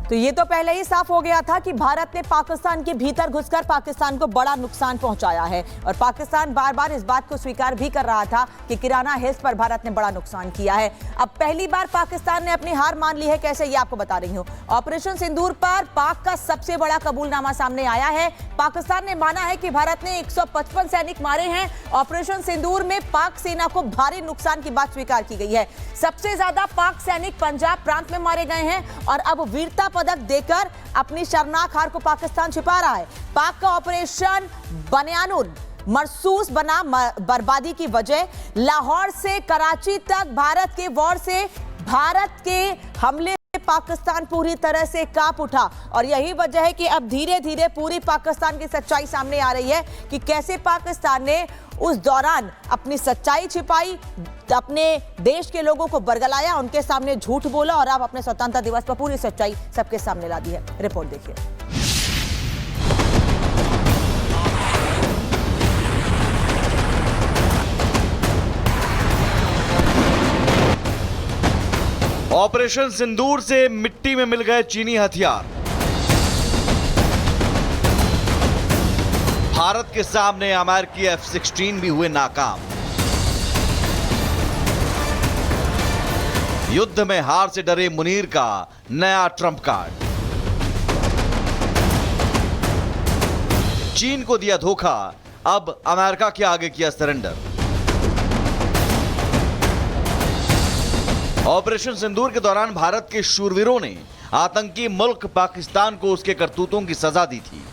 तो ये तो पहले ही साफ हो गया था कि भारत ने पाकिस्तान के भीतर घुसकर पाकिस्तान को बड़ा नुकसान पहुंचाया है और पाकिस्तान बार बार इस बात को स्वीकार भी कर रहा था कि किराना हिल्स पर भारत ने बड़ा नुकसान किया है। अब पहली बार पाकिस्तान ने अपनी हार मान ली है। कैसे, ये आपको बता रही हूं। ऑपरेशन सिंदूर पर पाक का सबसे बड़ा कबूलनामा सामने आया है। पाकिस्तान ने माना है कि भारत ने 155 सैनिक मारे हैं। ऑपरेशन सिंदूर में पाक सेना को भारी नुकसान की बात स्वीकार की गई है। सबसे ज्यादा पाक सैनिक पंजाब प्रांत में मारे गए हैं और अब वीरता पदक देकर अपनी शर्मनाक हार को पाकिस्तान छिपा रहा है। पाक का ऑपरेशन बनियानुल मरसूस बना बर्बादी की वजह। लाहौर से कराची तक भारत के वॉर से, भारत के हमले से पाकिस्तान पूरी तरह से कांप उठा और यही वजह है कि अब धीरे धीरे पूरी पाकिस्तान की सच्चाई सामने आ रही है कि कैसे पाकिस्तान ने उस दौरान अपनी सच्चाई छिपाई, अपने देश के लोगों को बरगलाया, उनके सामने झूठ बोला और अब अपने स्वतंत्रता दिवस पर पूरी सच्चाई सबके सामने ला दी है। रिपोर्ट देखिए। ऑपरेशन सिंदूर से मिट्टी में मिल गए चीनी हथियार। भारत के सामने अमेरिकी F-16 भी हुए नाकाम। युद्ध में हार से डरे मुनीर का नया ट्रंप कार्ड। चीन को दिया धोखा, अब अमेरिका के आगे किया सरेंडर। ऑपरेशन सिंदूर के दौरान भारत के शूरवीरों ने आतंकी मुल्क पाकिस्तान को उसके करतूतों की सजा दी थी।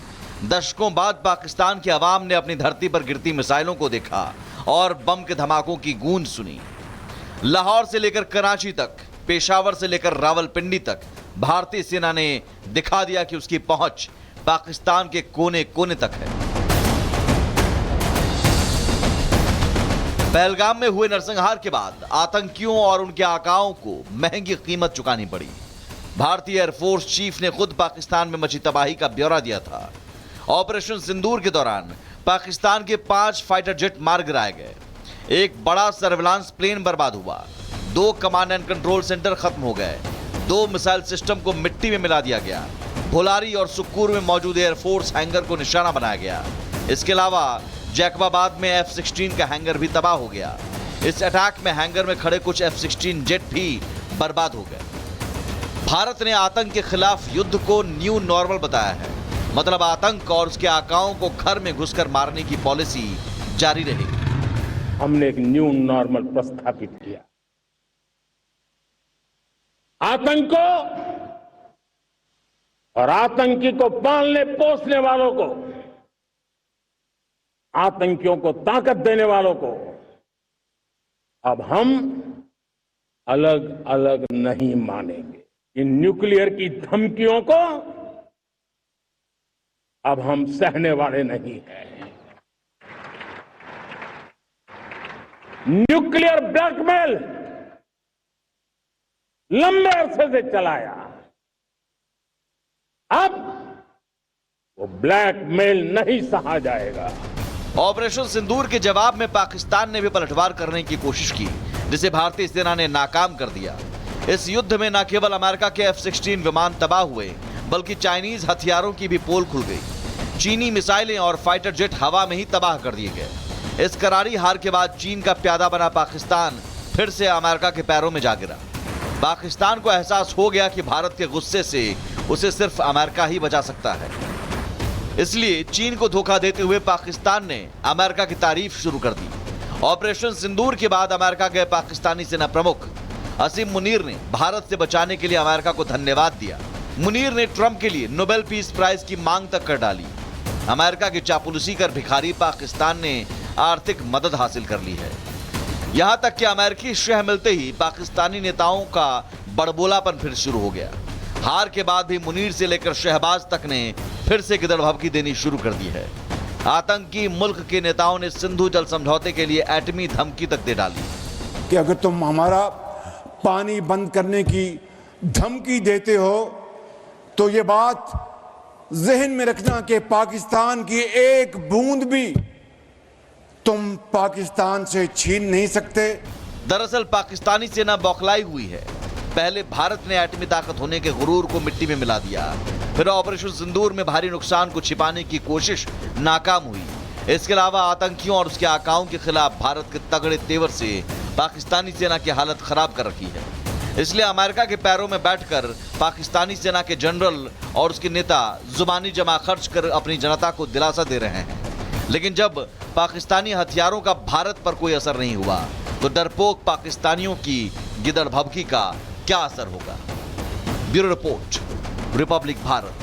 दशकों बाद पाकिस्तान की आवाम ने अपनी धरती पर गिरती मिसाइलों को देखा और बम के धमाकों की गूंज सुनी। लाहौर से लेकर कराची तक, पेशावर से लेकर रावलपिंडी तक भारतीय सेना ने दिखा दिया कि उसकी पहुंच पाकिस्तान के कोने कोने तक है। पहलगाम में हुए नरसंहार के बाद आतंकियों और उनके आकाओं को महंगी कीमत चुकानी पड़ी। भारतीय एयरफोर्स चीफ ने खुद पाकिस्तान में मची तबाही का ब्यौरा दिया था। ऑपरेशन सिंदूर के दौरान पाकिस्तान के 5 फाइटर जेट मार गिराए गए, एक बड़ा सर्विलांस प्लेन बर्बाद हुआ, 2 कमांड एंड कंट्रोल सेंटर खत्म हो गए, 2 मिसाइल सिस्टम को मिट्टी में मिला दिया गया, भोलारी और सुक्कूर में मौजूद एयरफोर्स हैंगर को निशाना बनाया गया। इसके अलावा जैकबाबाद में F-16 का हैंगर भी तबाह हो गया। इस अटैक में हैंगर में खड़े कुछ F-16 जेट भी बर्बाद हो गए। भारत ने आतंक के खिलाफ युद्ध को न्यू नॉर्मल बताया है, मतलब आतंक और उसके आकाओं को घर में घुसकर मारने की पॉलिसी जारी रहेगी। हमने एक न्यू नॉर्मल प्रस्थापित किया। आतंक को और आतंकी को पालने पोसने वालों को, आतंकियों को ताकत देने वालों को अब हम अलग अलग नहीं मानेंगे। इन न्यूक्लियर की धमकियों को अब हम सहने वाले नहीं हैं। न्यूक्लियर ब्लैकमेल लंबे अरसे से चलाया, अब वो ब्लैकमेल नहीं सहा जाएगा। ऑपरेशन सिंदूर के जवाब में पाकिस्तान ने भी पलटवार करने की कोशिश की, जिसे भारतीय सेना ने नाकाम कर दिया। इस युद्ध में न केवल अमेरिका के F-16 विमान तबाह हुए, बल्कि चाइनीज हथियारों की भी पोल खुल गई। चीनी मिसाइलें और फाइटर जेट हवा में ही तबाह कर दिए गए। इस करारी हार के बाद चीन का प्यादा बना पाकिस्तान फिर से अमेरिका के पैरों में जा गिरा। पाकिस्तान को एहसास हो गया कि भारत के गुस्से से उसे सिर्फ अमेरिका ही बचा सकता है। इसलिए चीन को धोखा देते हुए पाकिस्तान ने अमेरिका की तारीफ शुरू कर दी। ऑपरेशन सिंदूर के बाद अमेरिका गए पाकिस्तानी सेना प्रमुख असीम मुनीर ने भारत से बचाने के लिए अमेरिका को धन्यवाद दिया। मुनीर ने ट्रंप के लिए नोबेल पीस प्राइज की मांग तक कर डाली। अमेरिका की चापलूसी कर भिखारी पाकिस्तान ने आर्थिक मदद हासिल कर ली है। यहां तक कि अमेरिकी शह मिलते ही पाकिस्तानी नेताओं का बड़बोलापन फिर शुरू हो गया। हार के बाद भी मुनीर से लेकर शहबाज तक ने फिर से गिदड़ भभकी देनी शुरू कर दी है। आतंकी मुल्क के नेताओं ने सिंधु जल समझौते के लिए एटमी धमकी तक दे डाली कि अगर तुम हमारा पानी बंद करने की धमकी देते हो तो ये बात जहन में रखना कि पाकिस्तान की एक बूंद भी तुम पाकिस्तान से छीन नहीं सकते। दरअसल पाकिस्तानी सेना बौखलाई हुई है। पहले भारत ने एटमी ताकत होने के गुरूर को मिट्टी में मिला दिया, फिर ऑपरेशन सिंदूर में भारी नुकसान को छिपाने की कोशिश नाकाम हुई। इसके अलावा आतंकियों और उसके आकाओं के खिलाफ भारत के तगड़े तेवर से पाकिस्तानी सेना की हालत खराब कर रखी है। इसलिए अमेरिका के पैरों में बैठकर पाकिस्तानी सेना के जनरल और उसके नेता जुबानी जमा खर्च कर अपनी जनता को दिलासा दे रहे हैं, लेकिन जब पाकिस्तानी हथियारों का भारत पर कोई असर नहीं हुआ तो डरपोक पाकिस्तानियों की गिदड़ भभकी का क्या असर होगा। Bureau report, Republic Bharat.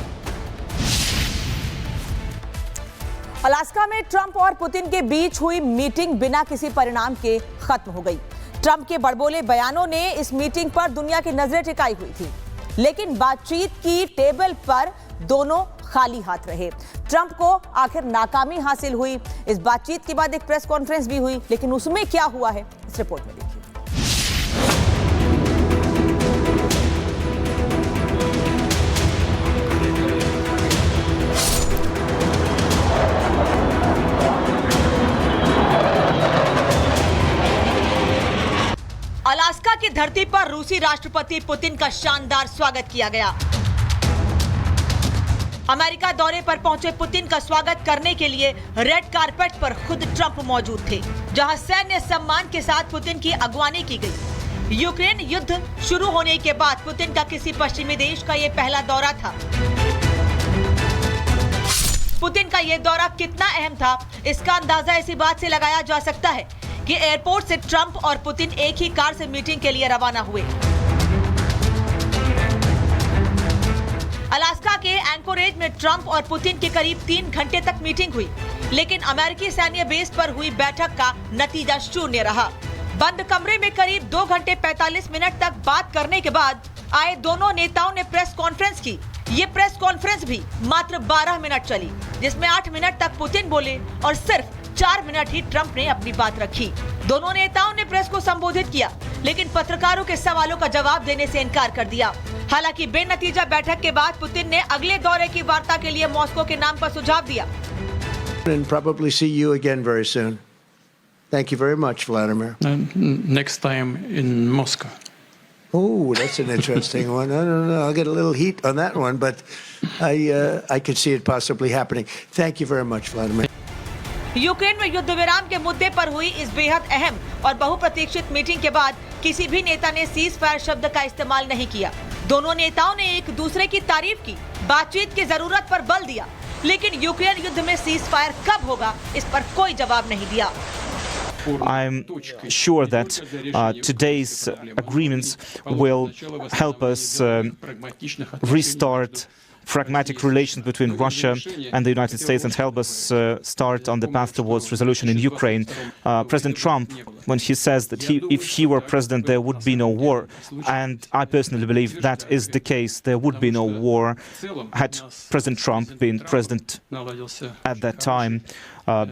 Alaska में ट्रंप और पुतिन के बीच हुई मीटिंग बिना किसी परिणाम के खत्म हो गई। ट्रंप के बड़बोले बयानों ने इस मीटिंग पर दुनिया की नजरें टिकाई हुई थी, लेकिन बातचीत की टेबल पर दोनों खाली हाथ रहे। ट्रंप को आखिर नाकामी हासिल हुई। इस बातचीत के बाद एक प्रेस कॉन्फ्रेंस भी हुई, लेकिन उसमें क्या हुआ है इस रिपोर्ट में देखिए। अलास्का की धरती पर रूसी राष्ट्रपति पुतिन का शानदार स्वागत किया गया। अमेरिका दौरे पर पहुंचे पुतिन का स्वागत करने के लिए रेड कारपेट पर खुद ट्रंप मौजूद थे, जहां सैन्य सम्मान के साथ पुतिन की अगवानी की गई। यूक्रेन युद्ध शुरू होने के बाद पुतिन का किसी पश्चिमी देश का यह पहला दौरा था। पुतिन का यह दौरा कितना अहम था, इसका अंदाजा इसी बात से लगाया जा सकता है कि एयरपोर्ट से ट्रंप और पुतिन एक ही कार से मीटिंग के लिए रवाना हुए। अलास्का के एंकोरेज में ट्रंप और पुतिन की करीब 3 घंटे तक मीटिंग हुई, लेकिन अमेरिकी सैन्य बेस पर हुई बैठक का नतीजा शून्य रहा। बंद कमरे में करीब 2 घंटे 45 मिनट तक बात करने के बाद आए दोनों नेताओं ने प्रेस कॉन्फ्रेंस की। ये प्रेस कॉन्फ्रेंस भी मात्र 12 मिनट चली, जिसमें 8 मिनट तक पुतिन बोले और सिर्फ 4 मिनट ही ट्रंप ने अपनी बात रखी। दोनों नेताओं ने प्रेस को संबोधित किया, लेकिन पत्रकारों के सवालों का जवाब देने से इनकार कर दिया। हालांकि बेनतीजा बैठक के बाद पुतिन ने अगले दौरे की वार्ता के लिए मॉस्को के नाम पर सुझाव दिया। And probably see you again very soon. Thank you very much, Vladimir. Next time in Moscow. Oh, that's an interesting one. I don't know. I'll get a little heat on that one, but I could see it possibly happening. Thank you very much, Vladimir. Ukraine में युद्ध विराम के मुद्दे पर हुई इस बेहद अहम और बहुप्रतीक्षित मीटिंग के बाद किसी भी नेता ने सीज फायर शब्द का इस्तेमाल नहीं किया। दोनों नेताओं ने एक दूसरे की तारीफ की, बातचीत की जरूरत पर बल दिया, लेकिन यूक्रेन युद्ध में सीज फायर कब होगा, इस पर कोई जवाब नहीं दिया। I'm sure that today's agreements will help us restart pragmatic relations between Russia and the United States and help us start on the path towards resolution in Ukraine. President Trump, when he says that if he were president, there would be no war, and I personally believe that is the case. There would be no war had President Trump been president at that time,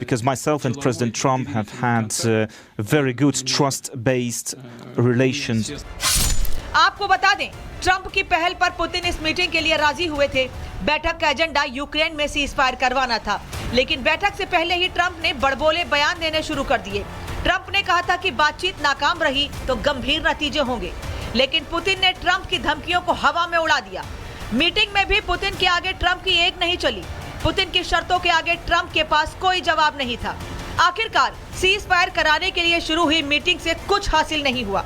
because myself and President Trump have had very good trust-based relations. आपको बता दें, Trump की पहल पर Putin इस meeting के लिए राजी हुए थे। बैठक का एजेंडा यूक्रेन में सीज फायर करवाना था, लेकिन बैठक से पहले ही ट्रंप ने बड़बोले बयान देने शुरू कर दिए। ट्रंप ने कहा था कि बातचीत नाकाम रही तो गंभीर नतीजे होंगे, लेकिन पुतिन ने ट्रंप की धमकियों को हवा में उड़ा दिया। मीटिंग में भी पुतिन के आगे ट्रंप की एक नहीं चली। पुतिन की शर्तों के आगे ट्रंप के पास कोई जवाब नहीं था। आखिरकार सीज फायर कराने के लिए शुरू हुई मीटिंग से कुछ हासिल नहीं हुआ।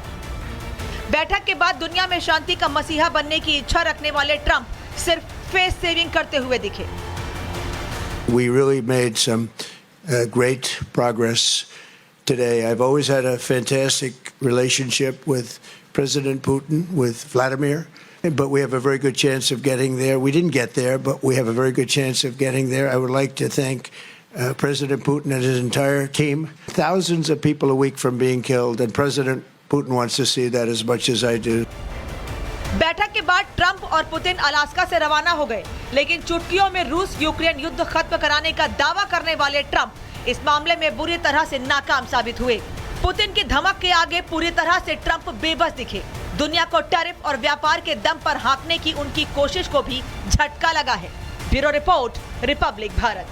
बैठक के बाद दुनिया में शांति का मसीहा बनने की इच्छा रखने वाले ट्रंप सिर्फ फेस सेविंग करते हुए दिखे। We really made some great progress today. I've always had a fantastic relationship with President Putin, with Vladimir, but we have a very good chance of getting there. We didn't get there, but we have a very good chance of getting there. I would like to thank President Putin and his entire team. Thousands of people a week from being killed, and President Putin wants to see that as much as I do. बैठक के बाद Trump और Putin Alaska से रवाना हो गए, लेकिन चुटकियों में रूस यूक्रेन युद्ध खत्म कराने का दावा करने वाले ट्रंप इस मामले में बुरी तरह से नाकाम साबित हुए। पुतिन की धमक के आगे पूरी तरह से ट्रंप बेबस दिखे। दुनिया को टैरिफ और व्यापार के दम पर हाँकने की उनकी कोशिश को भी झटका लगा है। Bureau report, Republic Bharat.